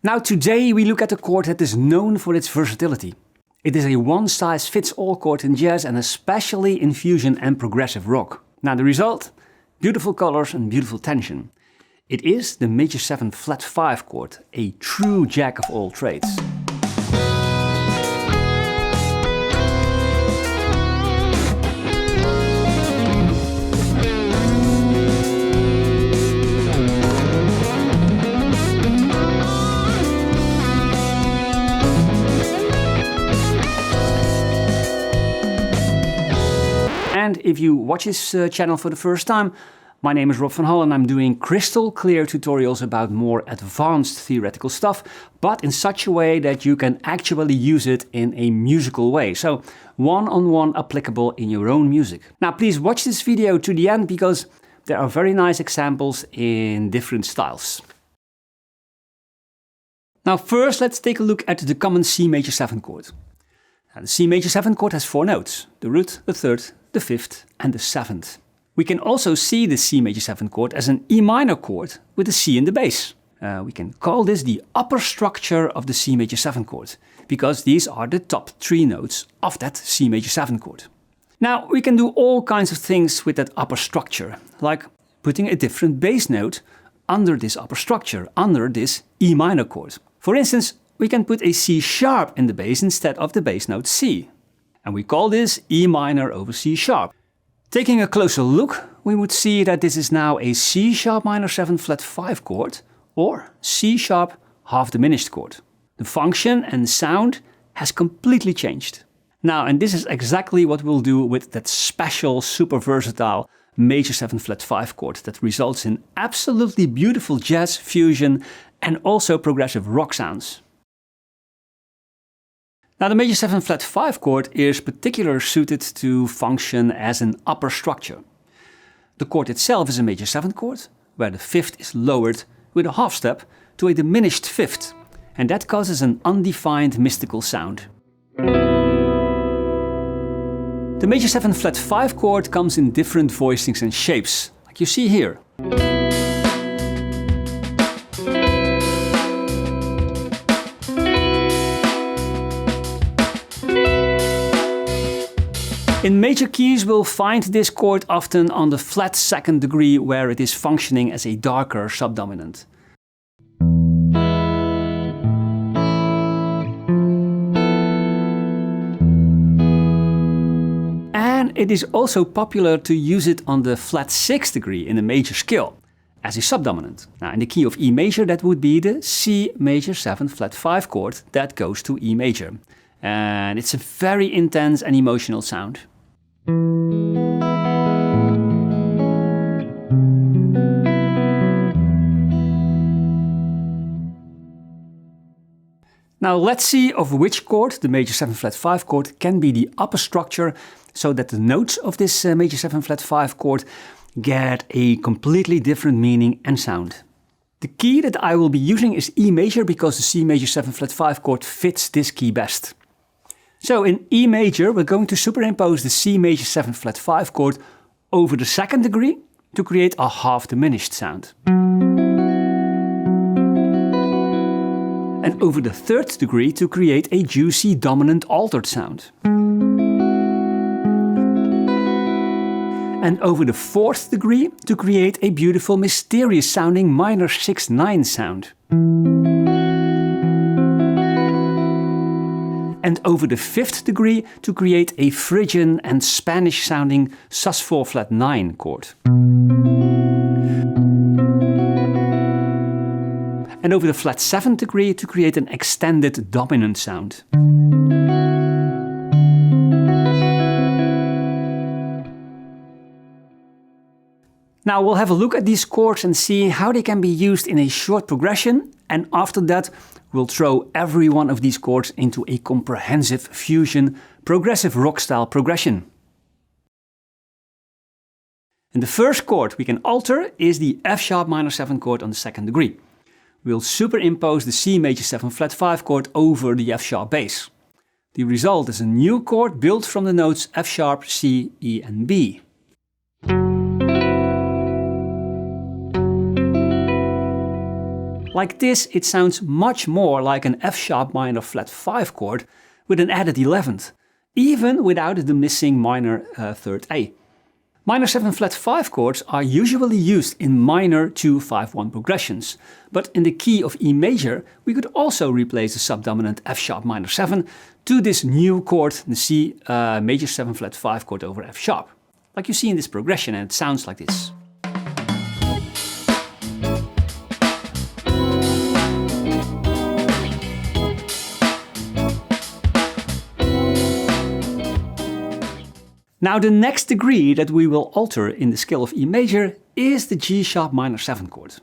Now today we look at a chord that is known for its versatility. It is a one-size-fits-all chord in jazz and especially in fusion and progressive rock. Now the result? Beautiful colors and beautiful tension. It is the major 7 flat 5 chord, a true jack of all trades. And if you watch this channel for the first time, my name is Rob van Hal and I'm doing crystal clear tutorials about more advanced theoretical stuff, but in such a way that you can actually use it in a musical way. So one-on-one applicable in your own music. Now please watch this video to the end because there are very nice examples in different styles. Now first let's take a look at the common C major 7 chord. Now, the C major 7 chord has 4 notes, the root, the third, the fifth and the seventh. We can also see the C major 7 chord as an E minor chord with a C in the bass. We can call this the upper structure of the C major 7 chord, because these are the top 3 notes of that C major 7 chord. Now we can do all kinds of things with that upper structure, like putting a different bass note under this upper structure, under this E minor chord. For instance, we can put a C sharp in the bass instead of the bass note C. And we call this E minor over C sharp. Taking a closer look, we would see that this is now a C sharp minor 7 flat 5 chord, or C sharp half diminished chord. The function and sound has completely changed. Now, and this is exactly what we'll do with that special super versatile major 7 flat 5 chord that results in absolutely beautiful jazz, fusion and also progressive rock sounds. Now the major 7 flat 5 chord is particularly suited to function as an upper structure. The chord itself is a major 7 chord, where the fifth is lowered with a half step to a diminished fifth, and that causes an undefined mystical sound. The major 7 flat 5 chord comes in different voicings and shapes, like you see here. In major keys we'll find this chord often on the flat 2nd degree where it is functioning as a darker subdominant. And it is also popular to use it on the flat 6th degree in a major scale as a subdominant. Now in the key of E major that would be the C major 7 flat 5 chord that goes to E major. And it's a very intense and emotional sound. Now let's see of which chord, the major 7 flat 5 chord, can be the upper structure so that the notes of this major 7 flat 5 chord get a completely different meaning and sound. The key that I will be using is E major because the C major 7 flat 5 chord fits this key best. So in E major we're going to superimpose the C major 7 flat 5 chord over the 2nd degree to create a half diminished sound. And over the 3rd degree to create a juicy dominant altered sound. And over the 4th degree to create a beautiful mysterious sounding minor 6/9 sound. And over the 5th degree to create a Phrygian and Spanish sounding sus4 flat 9 chord. And over the flat 7th degree to create an extended dominant sound. Now we'll have a look at these chords and see how they can be used in a short progression, and after that we'll throw every one of these chords into a comprehensive fusion progressive rock style progression. And the first chord we can alter is the F sharp minor 7 chord on the 2nd degree. We'll superimpose the C major 7 flat 5 chord over the F sharp bass. The result is a new chord built from the notes F sharp, C, E and B. Like this, it sounds much more like an F sharp minor flat 5 chord with an added 11th, even without the missing minor third A. Minor 7 flat 5 chords are usually used in minor 2-5-1 progressions, but in the key of E major we could also replace the subdominant F sharp minor 7 to this new chord, the C major 7 flat 5 chord over F sharp, like you see in this progression, and it sounds like this. Now the next degree that we will alter in the scale of E major is the G sharp minor 7 chord.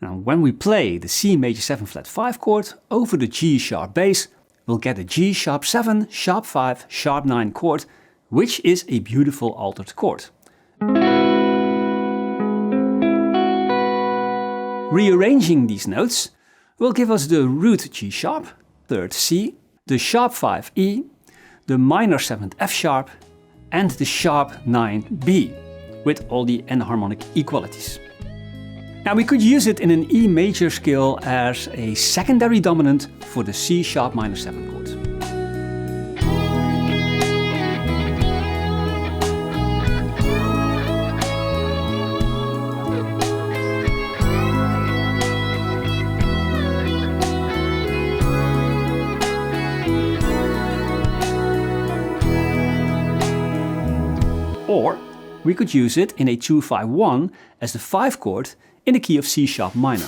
Now when we play the C major 7 flat 5 chord over the G sharp bass, we'll get a G sharp 7, sharp 5, sharp 9 chord, which is a beautiful altered chord. Rearranging these notes will give us the root G sharp, 3rd C, the sharp 5 E, the minor 7th F sharp, and the sharp 9 B, with all the enharmonic equalities. Now we could use it in an E major scale as a secondary dominant for the C sharp minor 7 chord. Or we could use it in a 2-5-1 as the 5 chord in the key of C sharp minor.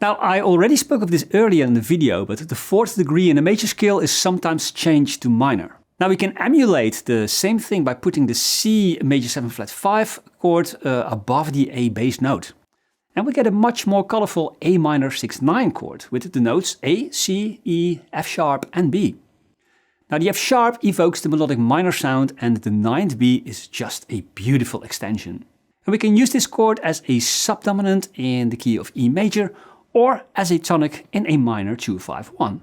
Now, I already spoke of this earlier in the video, but the 4th degree in a major scale is sometimes changed to minor. Now we can emulate the same thing by putting the C major 7 flat 5 chord above the A bass note. And we get a much more colorful A minor 6-9 chord with the notes A, C, E, F sharp and B. Now the F sharp evokes the melodic minor sound and the 9th B is just a beautiful extension. And we can use this chord as a subdominant in the key of E major or as a tonic in a minor 2-5-1.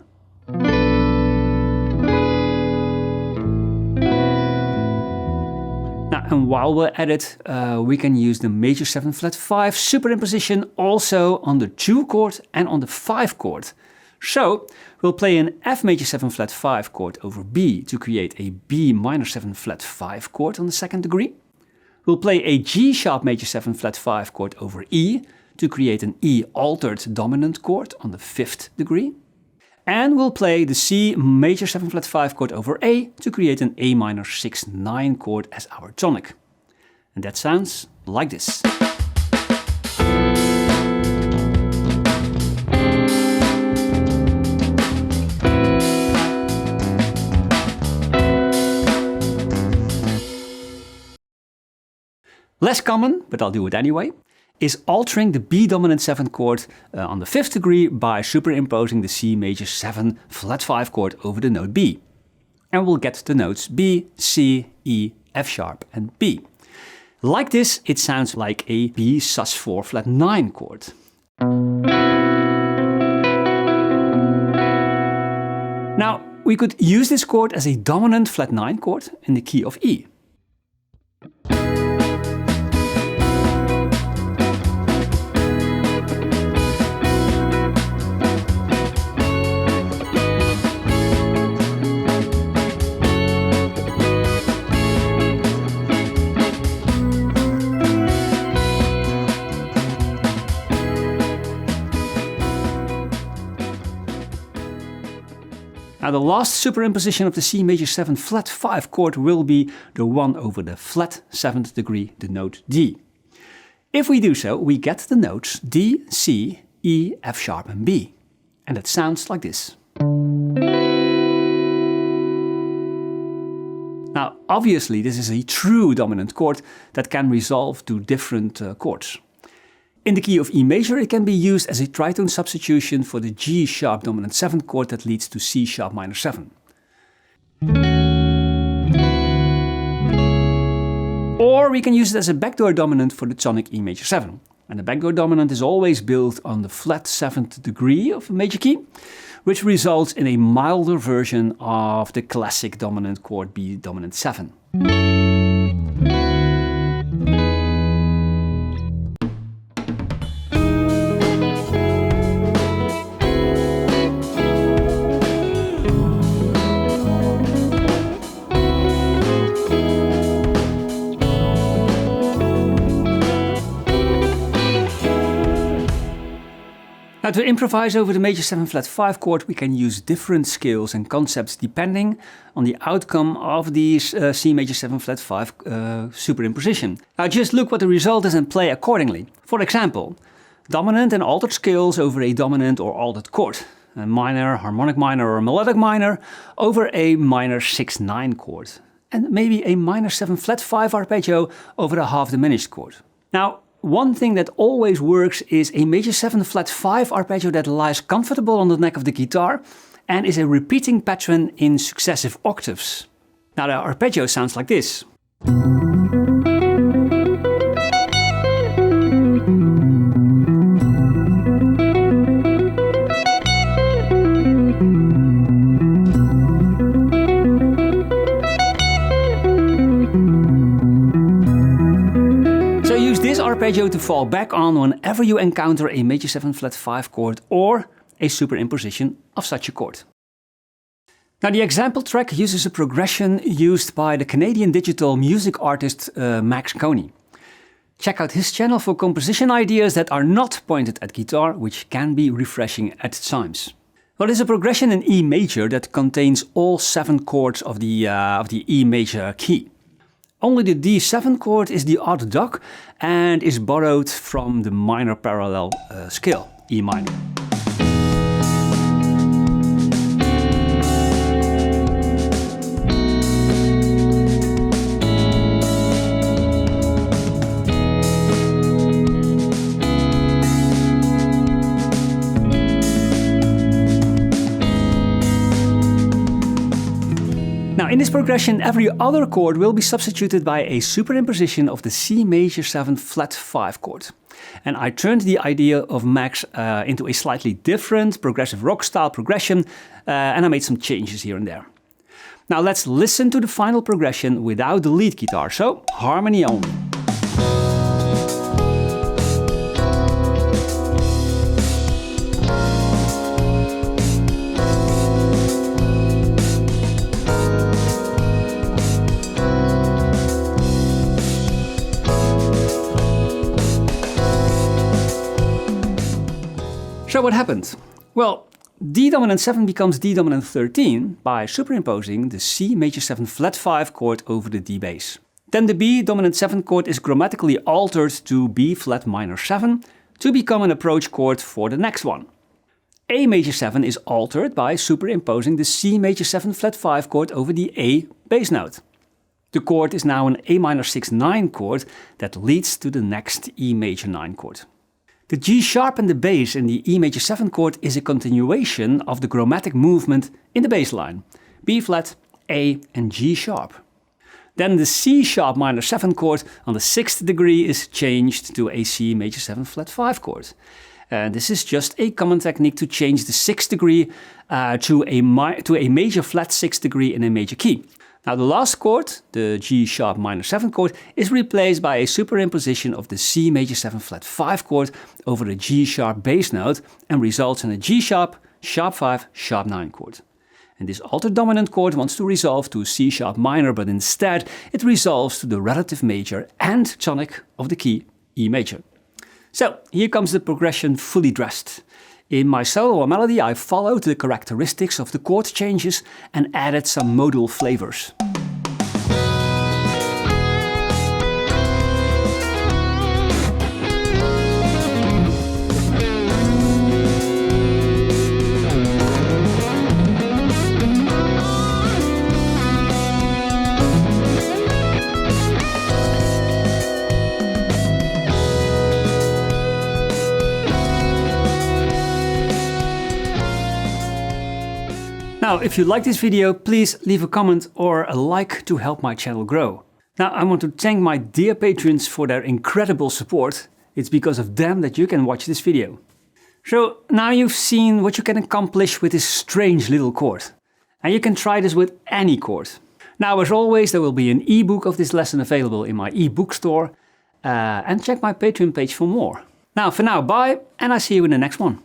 And while we're at it, we can use the major 7 flat 5 superimposition also on the 2 chord and on the 5 chord. So we'll play an F major 7 flat 5 chord over B to create a B minor 7 flat 5 chord on the 2nd degree. We'll play a G sharp major 7 flat 5 chord over E to create an E altered dominant chord on the 5th degree. And we'll play the C major 7 flat 5 chord over A to create an A minor 6-9 chord as our tonic. And that sounds like this. Less common, but I'll do it anyway, is altering the B dominant 7th chord on the 5th degree by superimposing the C major 7 flat 5 chord over the note B. And we'll get the notes B, C, E, F sharp and B. Like this, it sounds like a B sus4 flat 9 chord. Now, we could use this chord as a dominant flat 9 chord in the key of E. Now the last superimposition of the C major 7 flat 5 chord will be the one over the flat 7th degree, the note D. If we do so, we get the notes D, C, E, F sharp and B. And it sounds like this. Now obviously this is a true dominant chord that can resolve to different chords. In the key of E major, it can be used as a tritone substitution for the G sharp dominant 7th chord that leads to C sharp minor 7. Or we can use it as a backdoor dominant for the tonic E major 7. And the background dominant is always built on the flat 7th degree of a major key, which results in a milder version of the classic dominant chord B dominant 7. Now, to improvise over the major 7 flat 5 chord, we can use different scales and concepts depending on the outcome of these C major 7 flat 5 superimposition. Now just look what the result is and play accordingly. For example, dominant and altered scales over a dominant or altered chord, a minor, harmonic minor or melodic minor over a minor 6/9 chord, and maybe a minor 7 flat 5 arpeggio over a half diminished chord. Now, one thing that always works is a major 7 flat 5 arpeggio that lies comfortable on the neck of the guitar and is a repeating pattern in successive octaves. Now the arpeggio sounds like this. Arpeggio to fall back on whenever you encounter a major 7 flat 5 chord or a superimposition of such a chord. Now the example track uses a progression used by the Canadian digital music artist Max Coney. Check out his channel for composition ideas that are not pointed at guitar, which can be refreshing at times. Well, it's a progression in E major that contains all 7 chords of the E major key. Only the D7 chord is the odd dog and is borrowed from the minor parallel scale, E minor. Now in this progression, every other chord will be substituted by a superimposition of the C major 7 flat 5 chord. And I turned the idea of Max into a slightly different progressive rock style progression, and I made some changes here and there. Now let's listen to the final progression without the lead guitar, so harmony only. So what happened? Well, D dominant 7 becomes D dominant 13 by superimposing the C major 7 flat 5 chord over the D bass. Then the B dominant 7 chord is grammatically altered to B flat minor 7 to become an approach chord for the next one. A major 7 is altered by superimposing the C major 7 flat 5 chord over the A bass note. The chord is now an A minor 6/9 chord that leads to the next E major 9 chord. The G sharp and the bass in the E major 7 chord is a continuation of the chromatic movement in the bass line, B flat, A and G sharp. Then the C sharp minor 7 chord on the 6th degree is changed to a C major 7 flat 5 chord. This is just a common technique to change the 6th degree to a major flat 6th degree in a major key. Now the last chord, the G sharp minor 7 chord, is replaced by a superimposition of the C major 7 flat 5 chord over the G sharp bass note and results in a G sharp, sharp 5, sharp 9 chord. And this altered dominant chord wants to resolve to C sharp minor, but instead it resolves to the relative major and tonic of the key E major. So here comes the progression fully dressed. In my solo or melody, I followed the characteristics of the chord changes and added some modal flavors. Now, if you like this video, please leave a comment or a like to help my channel grow. Now, I want to thank my dear patrons for their incredible support. It's because of them that you can watch this video. So now you've seen what you can accomplish with this strange little chord. And you can try this with any chord. Now, as always, there will be an ebook of this lesson available in my ebook store. And check my Patreon page for more. Now, for now, bye, and I'll see you in the next one.